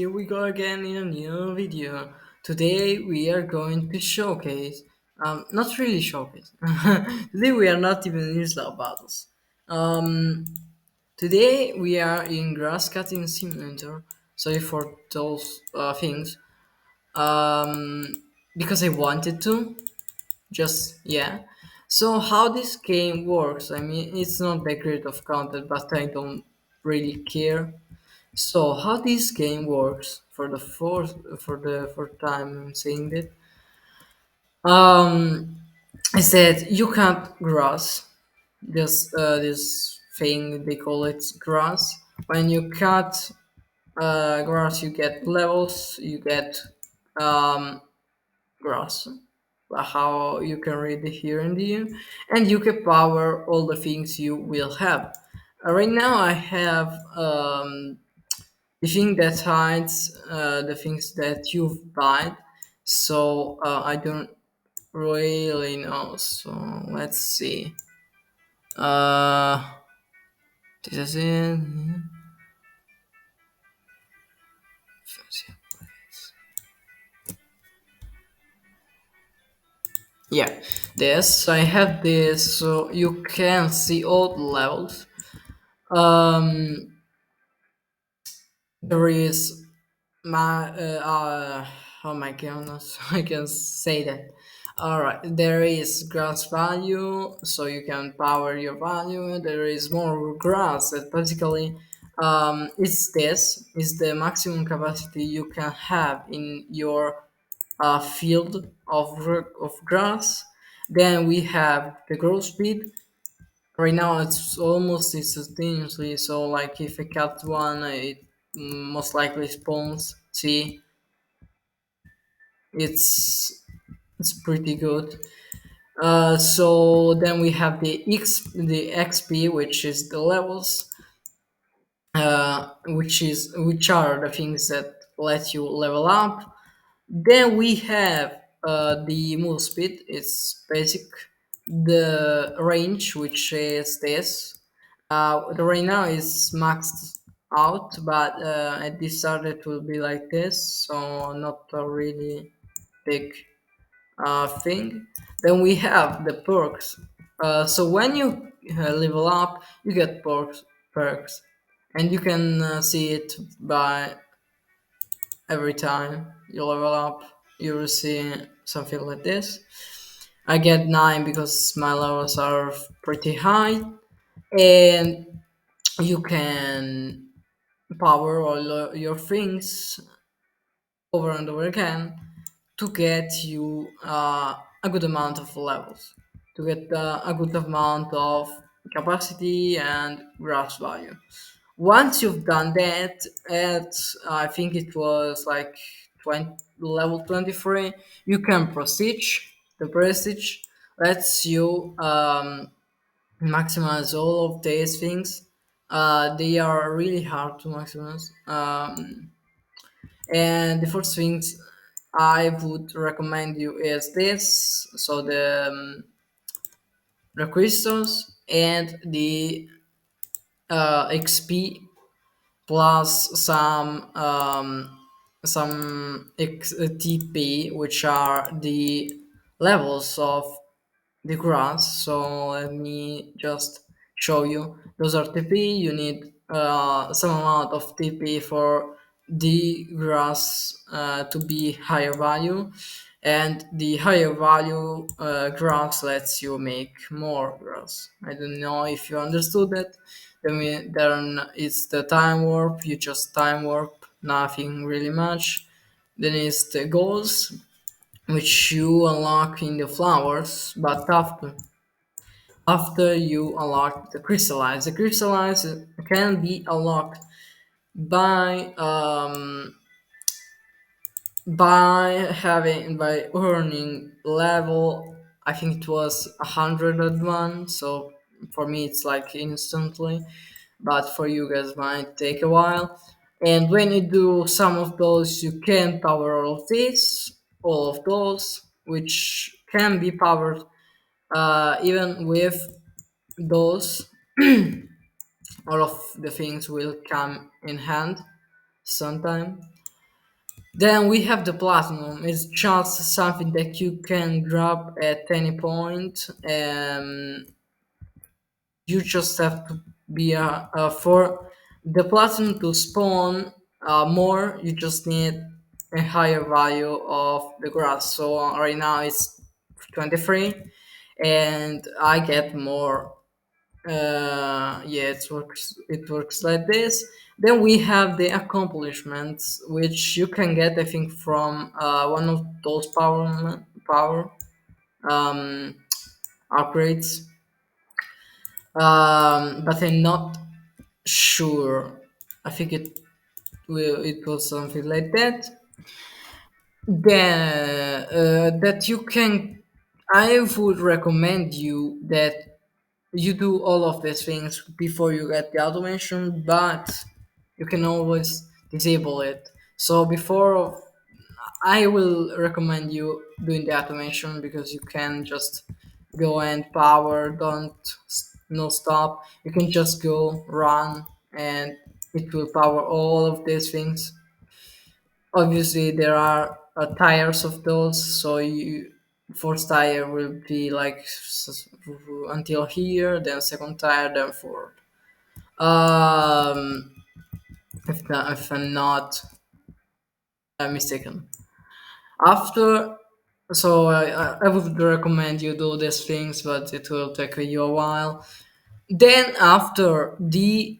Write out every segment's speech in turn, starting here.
here we go again in a new video. Today we are going to showcase, not really showcase. Today we are not even in Isla battles. Um, Today we are in grass cutting simulator. Sorry for those things. Um, because I wanted to. Just yeah. So how this game works? I mean, it's not that great of content, but I don't really care. So how this game works for the fourth time I'm saying that is that you cut grass. This thing they call it grass. When you cut grass, you get levels. You get um, grass. How you can read it here and there, and you can power all the things you will have. Right now, I have the thing that hides the things that you've bought. So I don't really know. So let's see. Uh, this is it. Yeah, this I have this, so you can see all the levels. Um, there is my oh my goodness, I can say that. All right, there is grass value, so you can power your value. There is more grass that basically it's this is the maximum capacity you can have in your field of grass. Then we have the growth speed. Right now it's almost instantaneously, so like if I cut one, it most likely spawns. See, it's it's pretty good. So then we have the XP, which is the levels, which are the things that let you level up. Then we have the move speed. It's basic. The range, which is this. Right now is maxed out, but at the start it will be like this, so not a really big thing. Then we have the perks. So when you level up, you get perks, and you can see it by every time you level up. You will see something like this. I get 9 because my levels are pretty high, and you can power all your things over and over again to get you a good amount of levels, to get a good amount of capacity and grass value. Once you've done that, at I think it was like 20, level 23, you can prestige. The prestige lets you maximize all of these things. They are really hard to maximize. And the first things I would recommend you is this. So the crystals and the XP plus some TP, which are the levels of the grass. So let me just show you. Those are TP. You need some amount of TP for the grass to be higher value, and the higher value grass lets you make more grass. I don't know if you understood that. Then it's the time warp. You just time warp, nothing really much. Then it's the goals, which you unlock in the flowers, but after you unlock the crystallize. The crystallize can be unlocked by by earning level. I think it was 101. So for me it's like instantly, but for you guys might take a while. And when you do some of those, you can power all of those, which can be powered even with those. All of the things will come in hand sometime. Then we have the platinum. It's just something that you can grab at any point. You just have to be for the platinum to spawn more. You just need a higher value of the grass. So right now it's 23, and I get more. Yeah, it works like this. Then we have the accomplishments, which you can get, I think, from one of those power um, upgrades. But I'm not sure. I think it was something like that. Then that you can. I would recommend you that you do all of these things before you get the automation, but you can always disable it. So before, I will recommend you doing the automation because you can just go and power, don't no stop. You can just go run and it will power all of these things. Obviously, there are tires of those, so you first tire will be like until here, then second tire, then fourth. Um, if I'm not mistaken. After, so I would recommend you do these things, but it will take you a while. Then after the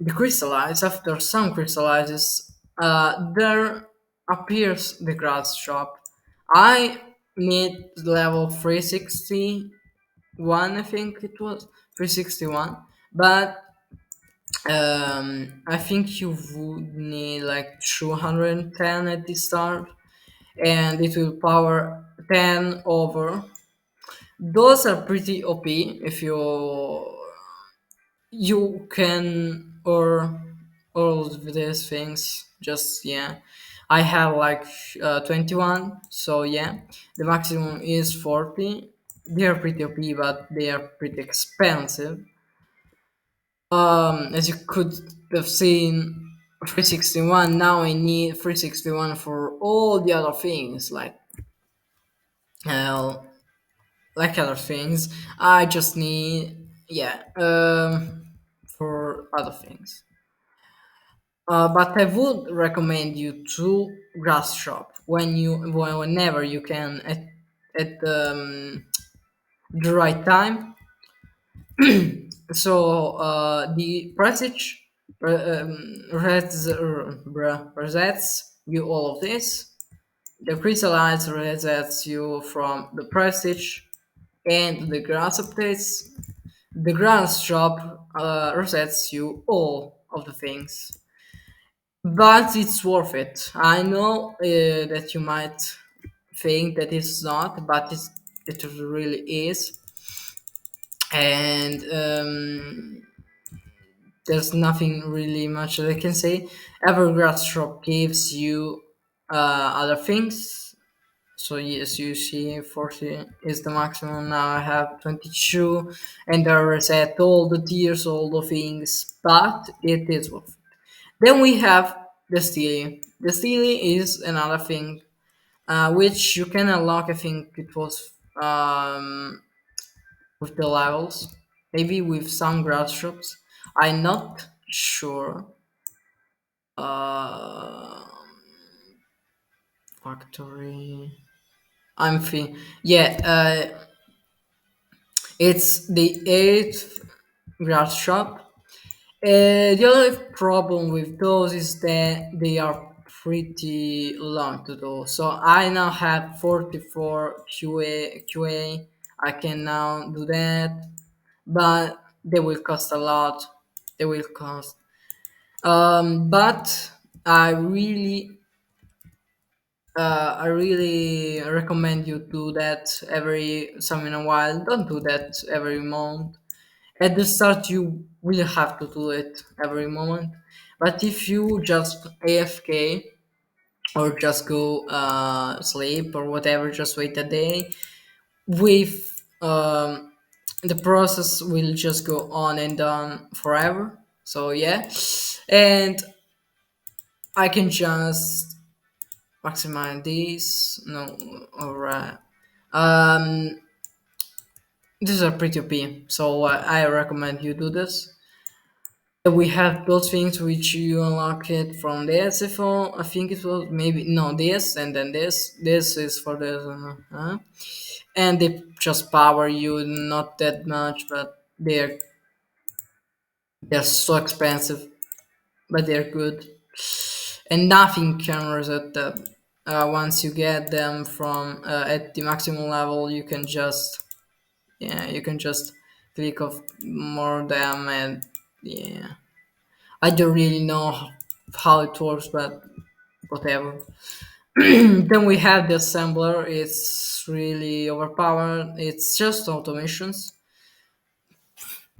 crystallize, after some crystallizes, there appears the grass shop. I need level 361, I think it was 361, but I think you would need like 210 at the start, and it will power 10 over. Those are pretty OP if you can, or all of these things. Just yeah, I have like 21, so yeah, the maximum is 40. They are pretty OP, but they are pretty expensive. As you could have seen, 361. Now I need 361 for all the other things, uh, like other things. I just need, yeah, for other things. But I would recommend you to grass shop whenever you can at the right time. So the presage resets you all of this. The crystallize resets you from the prestige, and the grass updates. The grass shop resets you all of the things. But it's worth it. I know that you might think that it's not, but it really is. And there's nothing really much that I can say. Evergrass shop gives you other things. So yes, you see, 40 is the maximum. Now I have 22, and I reset all the tiers, all the things, but it is worth it. Then we have the Steely. The Steely is another thing which you can unlock. I think it was with the levels, maybe with some grass shops. I'm not sure. Uh, Factory. I'm thinking. Yeah, it's the eighth grass shop. The other problem with those is that they are pretty long to do. So I now have 44 QA. I can now do that, but they will cost a lot. They will cost. But I really recommend you do that every some in a while. Don't do that every month. At the start, you will have to do it every moment. But if you just AFK or just go sleep or whatever, just wait a day, with the process will just go on and on forever. So yeah, and I can just maximize this. No, alright. Um, these are pretty OP, so I recommend you do this. We have those things which you unlock it from the SFO. I think it was maybe no this and then this. This is for the and they just power you not that much, but they're so expensive, but they're good, and nothing can reset them. Once you get them from at the maximum level, you can just you can just click of more them and yeah. I don't really know how it works, but whatever. Then we have the assembler. It's really overpowered. It's just automations.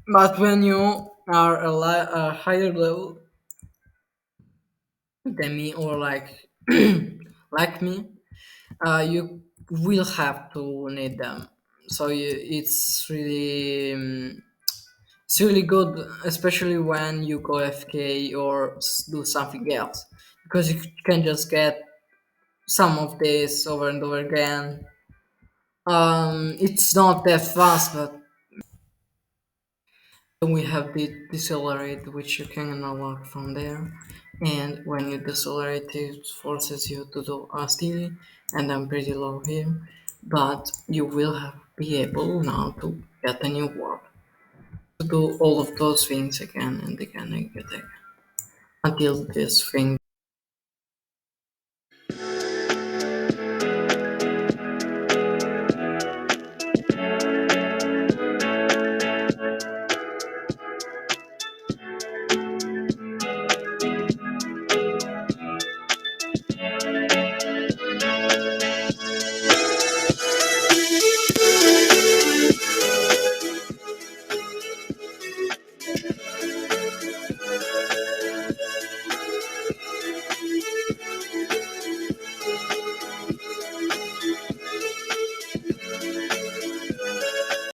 But when you are a higher level than me or like me, you will have to need them. So it's really good, especially when you go FK or do something else, because you can just get some of this over and over again. It's not that fast, but then we have the decelerate, which you can unlock from there. And when you decelerate, it forces you to do a steely, and I'm pretty low here. But you will be able now to get a new warp to do all of those things again and again and again until this thing